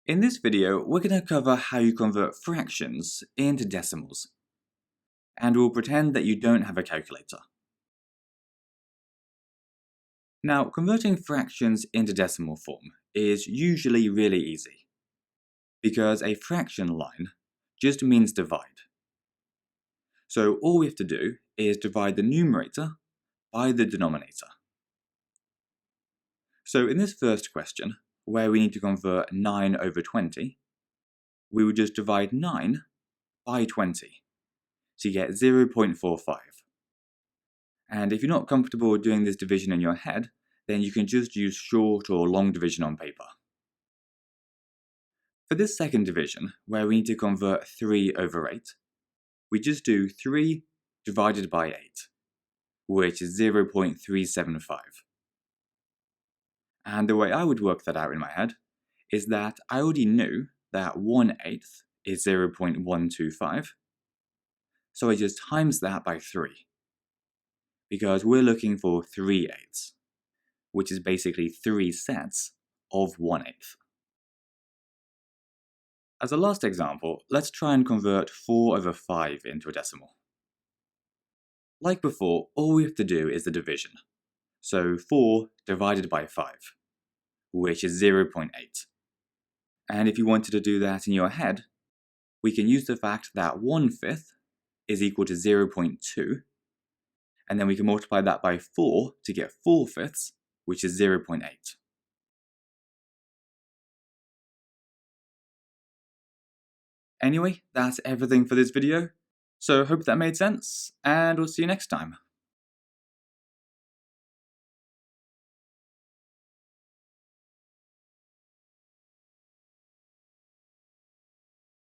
In this video, we're going to cover how you convert fractions into decimals. And we'll pretend that you don't have a calculator. Now, converting fractions into decimal form is usually really easy, because a fraction line just means divide. So all we have to do is divide the numerator by the denominator. So in this first question, where we need to convert 9 over 20, we would just divide 9 by 20 to get 0.45. And if you're not comfortable doing this division in your head, then you can just use short or long division on paper. For this second division, where we need to convert 3 over 8, we just do 3 divided by 8, which is 0.375. And the way I would work that out in my head is that I already knew that 1/8 is 0.125, so I just times that by 3, because we're looking for 3/8, which is basically 3 sets of 1/8. As a last example, let's try and convert 4 over 5 into a decimal. Like before, all we have to do is the division. So 4 divided by 5, which is 0.8. And if you wanted to do that in your head, we can use the fact that 1/5 is equal to 0.2, and then we can multiply that by 4 to get 4/5, which is 0.8. Anyway, that's everything for this video, so hope that made sense, and we'll see you next time.